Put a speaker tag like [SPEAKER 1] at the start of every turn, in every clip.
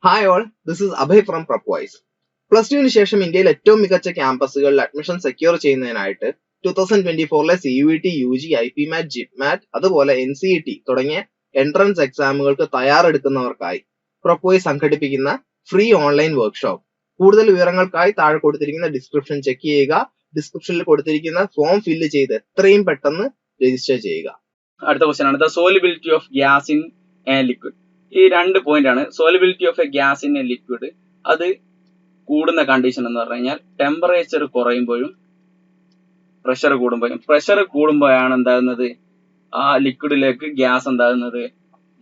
[SPEAKER 1] Hi all, this is Abhay from Prepwise. Plus ടുവിന് ശേഷം ഇന്ത്യയിൽ ഏറ്റവും മികച്ച ക്യാമ്പസുകളിൽ അഡ്മിഷൻ സെക്യൂർ ചെയ്യുന്നതിനായിട്ട് 2024 CUET, UG, IPMAT, JIPMAT അതുപോലെ NCET തുടങ്ങിയ എൻട്രൻസ് എക്സാമുകൾക്ക് തയ്യാറെടുക്കുന്നവർക്കായി Prepwise സംഘടിപ്പിക്കുന്ന ഫ്രീ ഓൺലൈൻ വർക്ക്ഷോപ്പ്. കൂടുതൽ വിവരങ്ങൾക്കായി താഴെ കൊടുത്തിരിക്കുന്ന ഡിസ്ക്രിപ്ഷൻ ചെക്ക് ചെയ്യുക. ഡിസ്ക്രിപ്ഷനിൽ കൊടുത്തിരിക്കുന്ന ഫോം ഫില്ല് ചെയ്ത് എത്രയും പെട്ടെന്ന് രജിസ്റ്റർ ചെയ്യുക.
[SPEAKER 2] അടുത്ത ക്വസ്റ്റ്യൻ ആണ് the solubility of gas in A liquid. ഈ രണ്ട് പോയിന്റ് ആണ്. Solubility of A gas in A liquid അത് കൂടുന്ന കണ്ടീഷൻ എന്ന് പറഞ്ഞു കഴിഞ്ഞാൽ ടെമ്പറേച്ചർ കുറയുമ്പോഴും പ്രഷർ കൂടുമ്പോഴും. പ്രഷർ കൂടുമ്പോഴാണ് എന്താകുന്നത്, ആ ലിക്വിഡിലേക്ക് ഗ്യാസ് എന്താകുന്നത്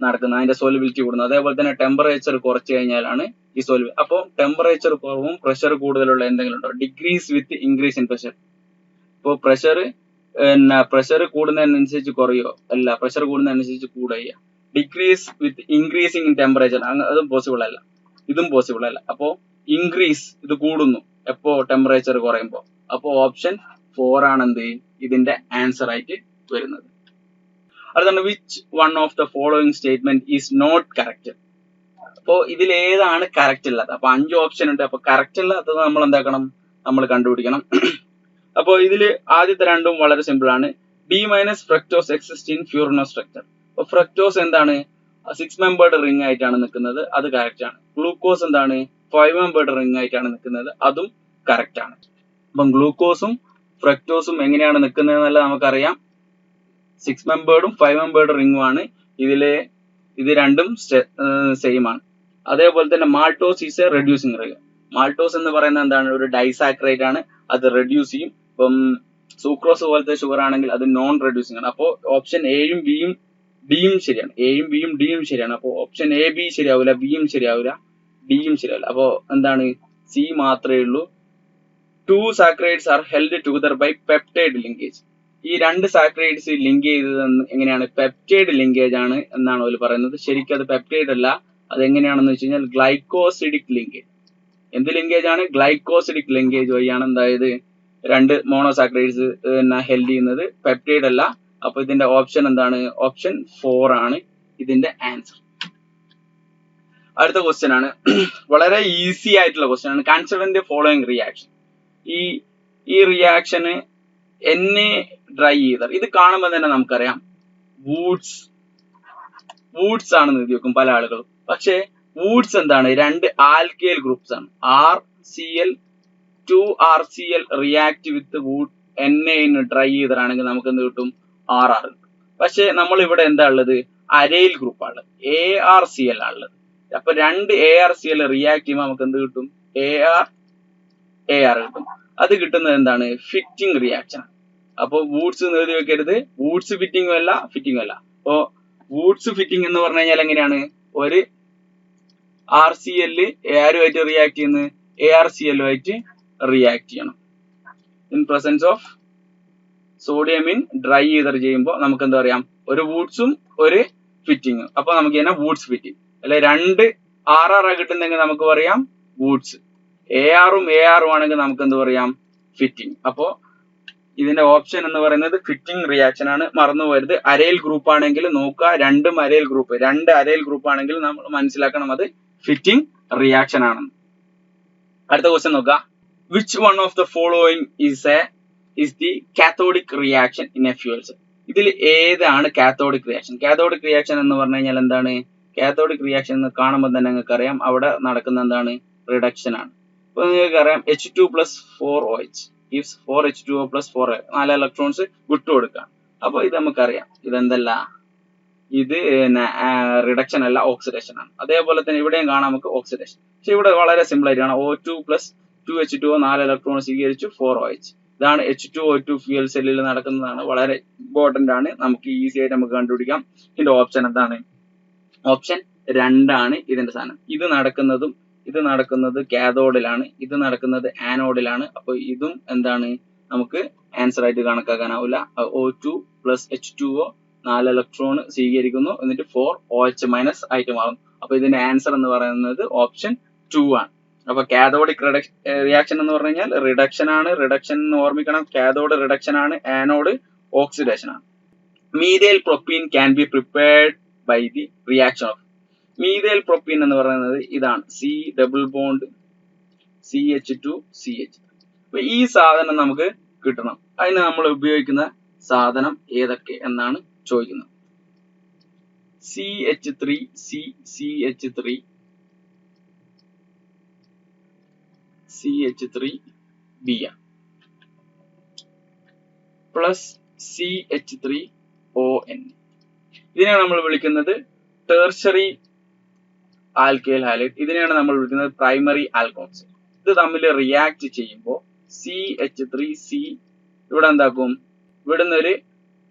[SPEAKER 2] നടക്കുന്നത്, അതിന്റെ സോലിബിലിറ്റി കൂടുന്നത്. അതേപോലെ തന്നെ ടെമ്പറേച്ചർ കുറച്ചു കഴിഞ്ഞാലാണ് ഈ സോലിബിലിറ്റി. അപ്പോൾ ടെമ്പറേച്ചർ കുറവും പ്രഷർ കൂടുതലുള്ള എന്തെങ്കിലും ഉണ്ടോ? Decrease with increase in pressure. ഇപ്പോൾ പ്രഷർ കൂടുന്നതിനനുസരിച്ച് കുറയോ? അല്ല, പ്രഷർ കൂടുന്നതിനനുസരിച്ച് കൂടുക. Decrease with increasing in temperature, അതും പോസിബിൾ അല്ല, ഇതും പോസിബിൾ അല്ല. അപ്പോ ഇൻക്രീസ്, ഇത് കൂടുന്നു എപ്പോ? ടെമ്പറേച്ചർ കുറയുമ്പോൾ. അപ്പോ ഓപ്ഷൻ 4 ആണ് എന്ത് ഇതിന്റെ ആൻസർ ആയിട്ട് വരുന്നത്. അടുത്താണ് which one of the following statement is not correct. അപ്പോ ഇതിൽ ഏതാണ് കറക്റ്റ് ഉള്ളത്? അപ്പൊ 5 ഓപ്ഷൻ ഉണ്ട്. അപ്പൊ കറക്റ്റ് ഉള്ളത് നമ്മൾ എന്താക്കണം? നമ്മൾ കണ്ടുപിടിക്കണം. അപ്പോൾ ഇതില് ആദ്യത്തെ രണ്ടും വളരെ സിമ്പിൾ ആണ്. D minus fructose exist in furanose structure. അപ്പൊ ഫ്രക്ടോസ് എന്താണ്? 6 മെമ്പേർഡ് റിംഗ് ആയിട്ടാണ് നിൽക്കുന്നത്, അത് കറക്റ്റ് ആണ്. ഗ്ലൂക്കോസ് എന്താണ്? 5 മെമ്പേർഡ് റിംഗ് ആയിട്ടാണ് നിൽക്കുന്നത്, അതും കറക്റ്റ് ആണ്. അപ്പം ഗ്ലൂക്കോസും ഫ്രക്ടോസും എങ്ങനെയാണ് നിൽക്കുന്നതെന്നല്ല നമുക്കറിയാം. 6 മെമ്പേർഡും 5 മെമ്പേർഡ് റിംഗും ആണ്. ഇത് രണ്ടും സെയിം ആണ്. അതേപോലെ തന്നെ maltose is A reducing ring. Maltose എന്ന് പറയുന്നത് എന്താണ്? ഒരു ഡൈസാക്രൈഡ് ആണ്, അത് റെഡ്യൂസ് ചെയ്യും. ഇപ്പം സൂക്രോസ് പോലത്തെ ഷുഗർ ആണെങ്കിൽ അത് നോൺ റെഡ്യൂസിങ് ആണ്. അപ്പോൾ ഓപ്ഷൻ എയും ബിയും ഡിയും ശരിയാണ്. എയും ബിയും ഡിയും ശരിയാണ്. അപ്പോൾ ഓപ്ഷൻ എ ബി ശരിയാവില്ല, ബിയും ശരിയാവില്ല, ഡിയും ശരിയാവില്ല. അപ്പോ എന്താണ്? സി മാത്രമേ ഉള്ളൂ. 2 saccharides are held together by peptide linkage. ഈ 2 സാക്രൈഡ്സ് ലിങ്ക് ചെയ്തത് എങ്ങനെയാണ്? പെപ്റ്റൈഡ് ലിങ്കേജ് ആണ് എന്നാണ് അവർ പറയുന്നത്. ശരിക്കും അത് പെപ്റ്റൈഡ് അല്ല. അത് എങ്ങനെയാണെന്ന് വെച്ച് കഴിഞ്ഞാൽ ഗ്ലൈക്കോസിഡിക് ലിങ്കേജ്. എന്ത് ലിങ്കേജ് ആണ്? ഗ്ലൈക്കോസിഡിക് ലിങ്കേജ് വഴിയാണ് എന്തായത് 2 മോണോസാക്രൈഡ്സ് ഹെൽഡ് ചെയ്യുന്നത്, പെപ്റ്റൈഡ് അല്ല. അപ്പൊ ഇതിന്റെ ഓപ്ഷൻ എന്താണ്? ഓപ്ഷൻ 4 ആണ് ഇതിന്റെ ആൻസർ. അടുത്ത ക്വസ്റ്റ്യൻ ആണ്, വളരെ ഈസി ആയിട്ടുള്ള ക്വസ്റ്റ്യൻ ആണ്. Consider the following reaction. ഈ റിയാക്ഷന് എന്നെ ഡ്രൈ ഈതർ. ഇത് കാണുമ്പോൾ തന്നെ നമുക്കറിയാം വൂഡ്സ് ആണെന്ന് എഴുതി വെക്കും പല ആളുകളും. പക്ഷേ വൂഡ്സ് എന്താണ്? 2 ആൽക്കൈൽ ഗ്രൂപ്പ്സ് ആണ്. RCl 2RCl react with would Na in dry ether ആണെങ്കിൽ നമുക്ക് എന്ത് കിട്ടും? RR കിട്ടും. പക്ഷെ നമ്മൾ ഇവിടെ എന്താ ഉള്ളത്? അരൈൽ ഗ്രൂപ്പ് ആണ്, ARCl ആണുള്ളത്. അപ്പൊ 2 ARCl റിയാക്ട് ചെയ്യുമ്പോൾ നമുക്ക് എന്ത് കിട്ടും? AR കിട്ടും. അത് കിട്ടുന്നത് എന്താണ്? Fitting reaction. അപ്പൊ വൂഡ്സ് എഴുതി വെക്കരുത്. വൂഡ്സ് ഫിറ്റിംഗും അല്ല, ഫിറ്റിംഗും അല്ല. അപ്പോ വൂഡ്സ് ഫിറ്റിംഗ് എന്ന് പറഞ്ഞു കഴിഞ്ഞാൽ എങ്ങനെയാണ്? ഒരു RCl ആരുമായിട്ട് റിയാക്ട് ചെയ്യുന്നത്? ARCl ആയിട്ട് റിയാക്ട് ചെയ്യണം. In presence of sodium in dry ether ചെയ്യുമ്പോൾ നമുക്ക് എന്താ പറയാം? ഒരു വൂഡ്സും ഒരു ഫിറ്റിംഗും. അപ്പൊ നമുക്ക് തന്നെ വൂഡ്സ് ഫിറ്റിംഗ്. അല്ലെ 2 RR കിട്ടുന്നെങ്കിൽ നമുക്ക് പറയാം വൂഡ്സ്. ARും ആണെങ്കിൽ നമുക്ക് എന്ത് പറയാം? ഫിറ്റിംഗ്. അപ്പോ ഇതിന്റെ ഓപ്ഷൻ എന്ന് പറയുന്നത് ഫിറ്റിംഗ് റിയാക്ഷൻ ആണ്. മറന്നു പോരുത്. അരൈൽ ഗ്രൂപ്പ് ആണെങ്കിൽ നോക്കുക, 2 അരൈൽ ഗ്രൂപ്പ് ആണെങ്കിൽ നമ്മൾ മനസ്സിലാക്കണം അത് ഫിറ്റിംഗ് റിയാക്ഷൻ ആണെന്ന്. അടുത്ത ക്വസ്റ്റ്യൻ നോക്കുക. Which one of the following is the cathodic reaction in a fuel cell. ഇതിൽ ഏതാണ് കാത്തോഡിക് റിയാക്ഷൻ? കാത്തോഡിക് റിയാക്ഷൻ എന്ന് പറഞ്ഞു കഴിഞ്ഞാൽ എന്താണ്? കാത്തോഡിക് റിയാക്ഷൻ എന്ന് കാണുമ്പോൾ തന്നെ നിങ്ങൾക്ക് അറിയാം അവിടെ നടക്കുന്ന എന്താണ്? റിഡക്ഷൻ ആണ്. അപ്പൊ നിങ്ങൾക്ക് അറിയാം H2 plus 4OH gives 4H2O plus 4 4 electrons വിട്ടുകൊടുക്കാം. അപ്പൊ ഇത് നമുക്കറിയാം ഇതെന്തല്ല, ഇത് റിഡക്ഷൻ അല്ല, ഓക്സിഡേഷൻ ആണ്. അതേപോലെ തന്നെ ഇവിടെയും കാണാം നമുക്ക് ഓക്സിഡേഷൻ. പക്ഷെ ഇവിടെ വളരെ സിമ്പിൾ ആയിട്ടാണ്. O2 plus 2H2O 4 ഇലക്ട്രോൺ സ്വീകരിച്ചു 4OH. ഇതാണ് H2O2 ഫ്യൂൽ സെല്ലിൽ നടക്കുന്നതാണ്. വളരെ ഇമ്പോർട്ടന്റ് ആണ്. നമുക്ക് ഈസി ആയിട്ട് നമുക്ക് കണ്ടുപിടിക്കാം. ഇതിന്റെ ഓപ്ഷൻ എന്താണ്? ഓപ്ഷൻ 2 ആണ് ഇതിന്റെ സാധനം. ഇത് നടക്കുന്നത് കാഥോഡിലാണ്, ഇത് നടക്കുന്നത് ആനോഡിലാണ്. അപ്പൊ ഇതും എന്താണ്? നമുക്ക് ആൻസർ ആയിട്ട് കണക്കാക്കാനാവില്ല. O2 plus H2O 4 ഇലക്ട്രോൺ സ്വീകരിക്കുന്നു, എന്നിട്ട് 4OH മൈനസ് ആയിട്ട് മാറും. അപ്പൊ ഇതിന്റെ ആൻസർ എന്ന് പറയുന്നത് ഓപ്ഷൻ 2 ആണ്. അപ്പൊ കാഥോഡിക് റിയാക്ഷൻ എന്ന് പറഞ്ഞു കഴിഞ്ഞാൽ റിഡക്ഷൻ ആണ്. റിഡക്ഷൻ ഓർമ്മിക്കണം. കാഥോഡ് റിഡക്ഷൻ ആണ്, ആനോഡ് ഓക്സിഡേഷൻ ആണ്. Methyl propene can be prepared by the reaction of. Methyl propene എന്ന് പറയുന്നത് ഇതാണ്, C double bond CH2 CH. അപ്പൊ ഈ സാധനം നമുക്ക് കിട്ടണം. അതിന് നമ്മൾ ഉപയോഗിക്കുന്ന സാധനം ഏതൊക്കെ എന്നാണ് ചോദിക്കുന്നത്. CH3 CH3 CH3Br plus CH3ON. ഇതിനെയാണ് നമ്മൾ വിളിക്കുന്നത് ടെർഷറി ആൽക്കൈൽ ഹാലൈഡ്. ഇതിനെയാണ് നമ്മൾ വിളിക്കുന്നത് പ്രൈമറി ആൽക്കോക്സൈഡ്. ഇത് തമ്മിൽ റിയാക്ട് ചെയ്യുമ്പോൾ CH3C ഇവിടെ എന്താക്കും, ഇവിടുന്ന് ഒരു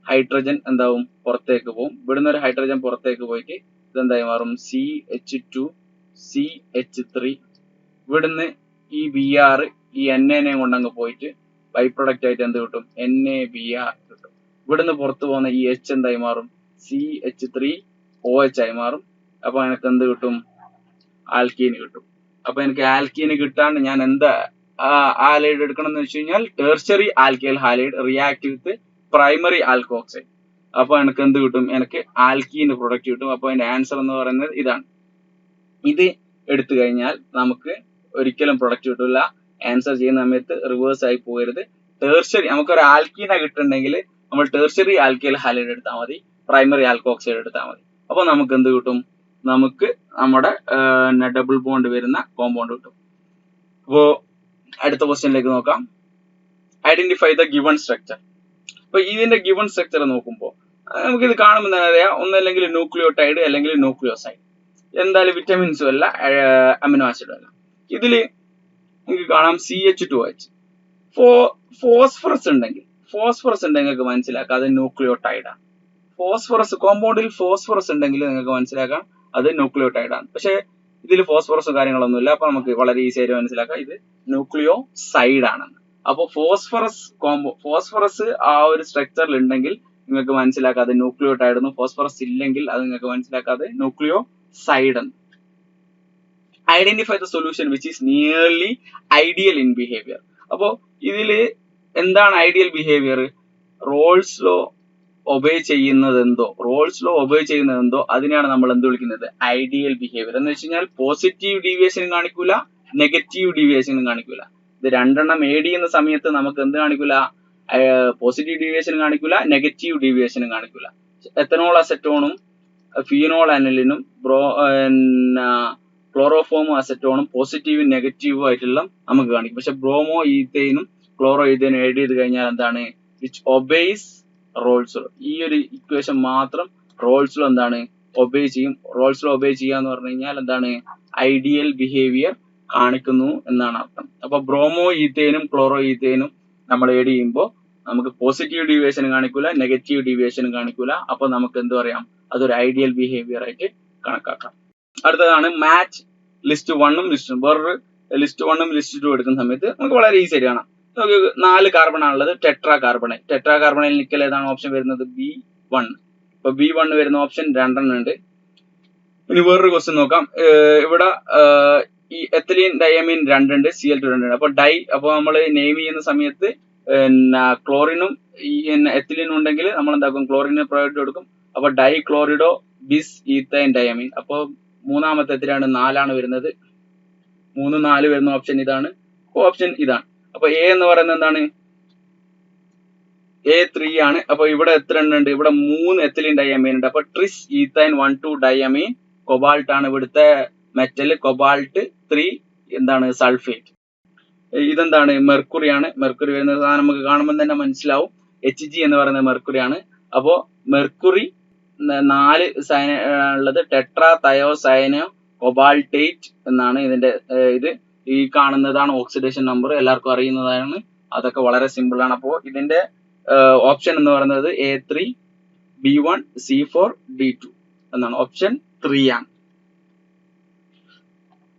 [SPEAKER 2] ഹൈഡ്രജൻ എന്താവും പുറത്തേക്ക് പോകും. ഇവിടുന്ന് ഒരു ഹൈഡ്രജൻ പുറത്തേക്ക് പോയിട്ട് ഇതെന്തായി മാറും CH2 CH3. ഇവിടുന്ന് ഈ Br ഈ Na കൊണ്ടങ്ങ് പോയിട്ട് ബൈ പ്രൊഡക്റ്റ് ആയിട്ട് എന്ത് കിട്ടും, NaBr കിട്ടും. ഇവിടുന്ന് പുറത്തു പോകുന്ന ഈ H എന്തായി മാറും CH3OH ആയി മാറും. അപ്പൊ എനിക്ക് എന്ത് കിട്ടും, ആൽക്കീന് കിട്ടും. അപ്പൊ എനിക്ക് ആൽക്കീന് കിട്ടാണ്ട് ഞാൻ എന്താ ഹാലൈഡ് എടുക്കണം എന്ന് വെച്ച് കഴിഞ്ഞാൽ tertiary alkyl halide react with primary alkoxide. അപ്പൊ എനിക്ക് എന്ത് കിട്ടും, എനിക്ക് ആൽക്കീന് പ്രൊഡക്റ്റ് കിട്ടും. അപ്പൊ അതിന്റെ ആൻസർ എന്ന് പറയുന്നത് ഇതാണ്. ഇത് എടുത്തു കഴിഞ്ഞാൽ നമുക്ക് ഒരിക്കലും പ്രൊഡക്റ്റ് കിട്ടില്ല. ആൻസർ ചെയ്യുന്ന സമയത്ത് റിവേഴ്സ് ആയി പോകരുത്. ടെർഷറി നമുക്കൊരു ആൽക്കീന കിട്ടുന്നുണ്ടെങ്കിൽ നമ്മൾ ടെർഷറി ആൽക്കൈൽ ഹാലൈഡ് എടുത്താൽ മതി, പ്രൈമറി ആൽക്കോക്സൈഡ് എടുത്താൽ മതി. അപ്പൊ നമുക്ക് എന്ത് കിട്ടും, നമുക്ക് നമ്മുടെ ഡബിൾ ബോണ്ട് വരുന്ന കോമ്പൗണ്ട് കിട്ടും. അപ്പോ അടുത്ത ക്വസ്റ്റ്യനിലേക്ക് നോക്കാം. Identify the given structure. അപ്പൊ ഇതിന്റെ ഗിവൺ സ്ട്രക്ചർ നോക്കുമ്പോൾ നമുക്കിത് കാണുമ്പോൾ തന്നെ അറിയാം, ഒന്നല്ലെങ്കിൽ ന്യൂക്ലിയോടൈഡ് അല്ലെങ്കിൽ ന്യൂക്ലിയോസൈഡ്. എന്തായാലും വിറ്റമിൻസും അല്ല അമിനോ ആസിഡും അല്ല. ഇതില് നിങ്ങൾക്ക് കാണാം CH2H. ഫോസ്ഫറസ് ഉണ്ടെങ്കിൽ നിങ്ങൾക്ക് മനസ്സിലാക്കാം അത് ന്യൂക്ലിയോടൈഡ് ആണ്. കോമ്പൗണ്ടിൽ ഫോസ്ഫറസ് ഉണ്ടെങ്കിൽ നിങ്ങൾക്ക് മനസ്സിലാക്കാം അത് ന്യൂക്ലിയോടൈഡ് ആണ്. പക്ഷെ ഇതിൽ ഫോസ്ഫറസും കാര്യങ്ങളൊന്നുമില്ല. അപ്പൊ നമുക്ക് വളരെ ഈസി ആയിട്ട് മനസ്സിലാക്കാം ഇത് ന്യൂക്ലിയോസൈഡ് ആണെന്ന്. അപ്പൊ ഫോസ്ഫറസ് ആ ഒരു സ്ട്രക്ചറിൽ ഉണ്ടെങ്കിൽ നിങ്ങൾക്ക് മനസ്സിലാക്കാം അത് ന്യൂക്ലിയോടൈഡ് എന്ന്. ഫോസ്ഫറസ് ഇല്ലെങ്കിൽ അത് നിങ്ങൾക്ക് മനസ്സിലാക്കാതെ ന്യൂക്ലിയോസൈഡ് എന്ന്. Identify the solution which is nearly ideal in behaviour. അപ്പോ ഇതില് എന്താണ് ideal behaviour? Raoult's law obey ചെയ്യുന്നതെന്തോ അതിനെയാണ് നമ്മൾ എന്ത് വിളിക്കുന്നത്, ഐഡിയൽ ബിഹേവിയർ. എന്ന് വെച്ച് കഴിഞ്ഞാൽ പോസിറ്റീവ് ഡീവിയേഷനും കാണിക്കൂല, നെഗറ്റീവ് ഡീവിയേഷനും കാണിക്കൂല. ഇത് രണ്ടെണ്ണം AD ചെയ്യുന്ന സമയത്ത് നമുക്ക് എന്ത് കാണിക്കൂല, പോസിറ്റീവ് ഡീവിയേഷനും കാണിക്കൂല, നെഗറ്റീവ് ഡീവിയേഷനും കാണിക്കൂല. എത്തനോൾ അസറ്റോണും ഫീനോൾ അനലിനും ക്ലോറോഫോമും അസറ്റോണും പോസിറ്റീവും നെഗറ്റീവും ആയിട്ടുള്ള നമുക്ക് കാണിക്കും. പക്ഷെ ബ്രോമോ ഈത്തൈനും ക്ലോറോ ഈത്തൈനും AD ചെയ്ത് കഴിഞ്ഞാൽ എന്താണ്, വിച്ച് ഒബേസ് റോൾസ് ലോ. ഈ ഒരു ഇക്വേഷൻ മാത്രം റോൾസ് ലോ എന്താണ്, ഒബേ ചെയ്യും. റോൾസ് ലോ ഒബേ ചെയ്യുക എന്ന് പറഞ്ഞു കഴിഞ്ഞാൽ എന്താണ്, ഐഡിയൽ ബിഹേവിയർ കാണിക്കുന്നു എന്നാണ് അർത്ഥം. അപ്പൊ ബ്രോമോ ഈത്തൈനും ക്ലോറോ ഈത്തൈനും നമ്മൾ AD ചെയ്യുമ്പോൾ നമുക്ക് പോസിറ്റീവ് ഡീവിയേഷനും കാണിക്കൂല, നെഗറ്റീവ് ഡീവിയേഷനും കാണിക്കൂല. അപ്പൊ നമുക്ക് എന്ത് പറയാം, അതൊരു ഐഡിയൽ ബിഹേവിയർ ആയിട്ട് കണക്കാക്കാം. അടുത്തതാണ് മാച്ച് ലിസ്റ്റ് 1ഉം ലിസ്റ്റ് 2. വേറൊരു ലിസ്റ്റ് 1ഉം ലിസ്റ്റ് 2 എടുക്കുന്ന സമയത്ത് നമുക്ക് വളരെ ഈസി ആയിട്ട് കാണാം. നമുക്ക് 4 കാർബൺ ആണുള്ളത്, ടെട്രാ കാർബണൈൽ നിക്കൽ ഏതാണ് ഓപ്ഷൻ വരുന്നത്, B1. അപ്പൊ B1 വരുന്ന ഓപ്ഷൻ 2 ഉണ്ട്. ഇനി വേറൊരു ക്വസ്റ്റ്യൻ നോക്കാം. ഇവിടെ ഈ എത്തിലീൻ ഡയമീൻ 2 ഉണ്ട്, Cl2 2 ഉണ്ട്. അപ്പൊ നമ്മൾ നെയിം ചെയ്യുന്ന സമയത്ത് ക്ലോറിനും ഈ എത്തിലീനും ഉണ്ടെങ്കിൽ നമ്മൾ എന്താക്കും, ക്ലോറിന് പ്രയോറിറ്റി കൊടുക്കും. അപ്പൊ ഡൈക്ലോറിഡോ ബിസ് ഈത്തൈൻ ഡയമീൻ. അപ്പൊ മൂന്നാമത്തെ എത്രയാണ്, 4 വരുന്നത്. 3, 4 വരുന്ന ഓപ്ഷൻ ഇതാണ്. ഓപ്ഷൻ ഇതാണ്. അപ്പൊ A എന്ന് പറയുന്നത് എന്താണ്, A3 ആണ്. അപ്പൊ ഇവിടെ എത്ര ഉണ്ട്, ഇവിടെ 3 എത്തിലീൻ ഡയമീൻ ഉണ്ട്. അപ്പൊ ട്രിസ് ഈത്തൈൻ 1,2 ഡയമീൻ കൊബാൾട്ട് ആണ് ഇവിടുത്തെ മെറ്റൽ. കൊബാൾട്ട് 3 എന്താണ്, സൾഫേറ്റ്. ഇതെന്താണ്, മെർക്കുറി ആണ്. മെർക്കുറി വരുന്ന സാധനം നമുക്ക് കാണുമ്പോൾ തന്നെ മനസ്സിലാവും, Hg എന്ന് പറയുന്നത് മെർക്കുറി ആണ്. അപ്പോ മെർക്കുറി 4 സൈന ഉള്ളത്, ടെട്രാ തയോസൈനോ കൊബാൾട്ടേറ്റ് എന്നാണ് ഇതിന്റെ ഇത്. ഈ കാണുന്നതാണ് ഓക്സിഡേഷൻ നമ്പർ, എല്ലാവർക്കും അറിയുന്നതാണ്. അതൊക്കെ വളരെ സിമ്പിൾ ആണ്. അപ്പോൾ ഇതിന്റെ ഓപ്ഷൻ എന്ന് പറയുന്നത് A3 B1 C4 D2 എന്നാണ്. ഓപ്ഷൻ 3 ആണ്.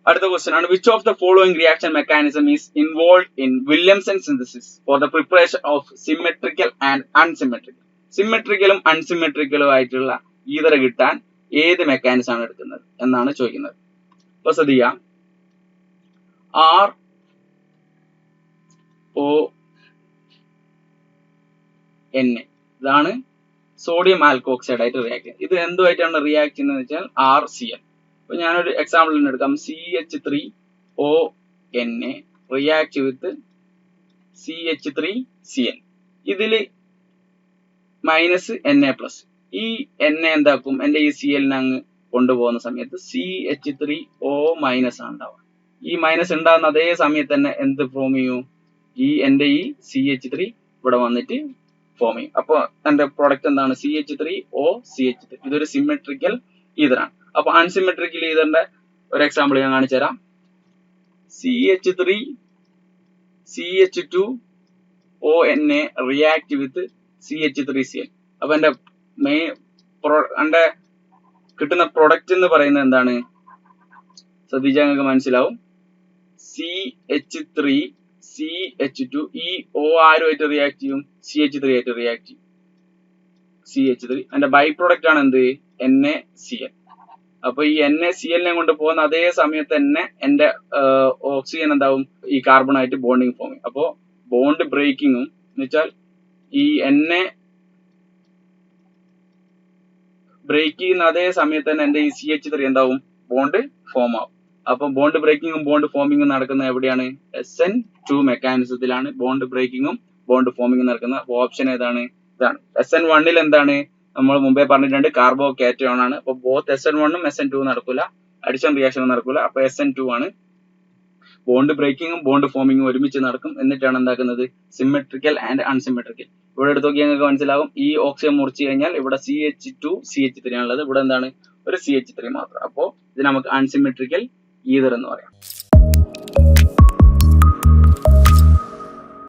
[SPEAKER 2] അടുത്ത ക്വസ്റ്റ്യൻ ആണ്, which of the following reaction mechanism is involve in Williamson synthesis for the preparation of symmetrical and unsymmetrical. സിമെട്രിക്കലും അൺസിമെട്രിക്കലും ആയിട്ടുള്ള ഈതര കിട്ടാൻ ഏത് മെക്കാനിസം ആണ് എടുക്കുന്നത് എന്നാണ് ചോദിക്കുന്നത്. അപ്പൊ ശ്രദ്ധിക്കാം, RON ഇതാണ് സോഡിയം ആൽക്കോക്സൈഡ് ആയിട്ട് റിയാക്ട് ചെയ്യുന്നത്. ഇത് എന്തുമായിട്ടാണ് റിയാക്ട് ചെയ്യുന്നത് വെച്ചാൽ RCl. അപ്പൊ ഞാനൊരു എക്സാമ്പിൾ എടുക്കാം. CH3ONA react with CH3Cl. ഇതില് -Na+. ഈ Na എന്താക്കും, എന്റെ ഈ Cl അങ്ങ് കൊണ്ടുപോകുന്ന സമയത്ത് CH3O- ആണ് ഉണ്ടാവുക. ഈ മൈനസ് ഉണ്ടാകുന്ന അതേ സമയത്ത് തന്നെ എന്ത് ഫോം ചെയ്യും, എന്റെ ഈ CH3 ഇവിടെ വന്നിട്ട് ഫോം ചെയ്യും. അപ്പൊ എന്റെ പ്രോഡക്റ്റ് എന്താണ്, CH3OCH3. ഇതൊരു സിമെട്രിക്കൽ ഈതറാണ്. അപ്പൊ അൺസിമെട്രിക്കൽ ഈതറിന്റെ ഒരു എക്സാമ്പിൾ ഞാൻ കാണിച്ചു തരാം. CH2ONA react with CH3Cl. അപ്പൊ എന്റെ കിട്ടുന്ന പ്രൊഡക്റ്റ് എന്ന് പറയുന്നത് എന്താണ്, ശ്രദ്ധിച്ചാൽ നിങ്ങൾക്ക് മനസ്സിലാവും. CH3CH2 ഈ O ആരുമായിട്ട് റിയാക്ട് ചെയ്യും, CH3 ആയിട്ട് റിയാക്ട് ചെയ്യും. CH3 എന്റെ ബൈ പ്രോഡക്റ്റ് ആണ് എന്ത്, NaCl. അപ്പൊ ഈ NaCl കൊണ്ട് പോകുന്ന അതേ സമയത്ത് തന്നെ എന്റെ ഓക്സിജൻ എന്താവും, ഈ കാർബണായിട്ട് ബോണ്ടിങ് ഫോം ചെയ്യും. അപ്പോ ബോണ്ട് ബ്രേക്കിങ്ങും എന്ന് വെച്ചാൽ ഈ Na ബ്രേക്ക് ചെയ്യുന്ന അതേ സമയത്ത് തന്നെ എന്റെ ഈ CH3 എന്താവും, ബോണ്ട് ഫോം ആവും. അപ്പൊ ബോണ്ട് ബ്രേക്കിങ്ങും ബോണ്ട് ഫോമിങ്ങും നടക്കുന്നത് എവിടെയാണ്, SN2 മെക്കാനിസത്തിലാണ് ബോണ്ട് ബ്രേക്കിങ്ങും ബോണ്ട് ഫോമിങ്ങും നടക്കുന്നത്. അപ്പൊ ഓപ്ഷൻ ഏതാണ്, ഇതാണ്. SN1 എന്താണ്, നമ്മൾ മുമ്പേ പറഞ്ഞിട്ടുണ്ട്, കാർബോ കാറ്റയോൺ ആണ്. അപ്പൊ ബോത്ത് SN1ഉം SN2 നടക്കൂല, അഡിഷൻ റിയാക്ഷൻ നടക്കൂല. അപ്പൊ SN2 ആണ്. ബോണ്ട് ബ്രേക്കിങ്ങും ബോണ്ട് ഫോമിങ്ങും ഒരുമിച്ച് നടക്കും. എന്നിട്ടാണ് എന്താക്കുന്നത്, സിമെട്രിക്കൽ ആൻഡ് അൺസിമെട്രിക്കൽ. ഇവിടെ എടുത്ത് നോക്കിയാൽ നിങ്ങൾക്ക് മനസ്സിലാവും, ഈ ഓക്സിജൻ മുറിച്ച് കഴിഞ്ഞാൽ ഇവിടെ CH2CH3 ആണുള്ളത്, ഇവിടെ എന്താണ്, ഒരു CH3 മാത്രം. അപ്പോൾ ഇത് നമുക്ക് അൺസിമെട്രിക്കൽ ഈതർ എന്ന് പറയാം.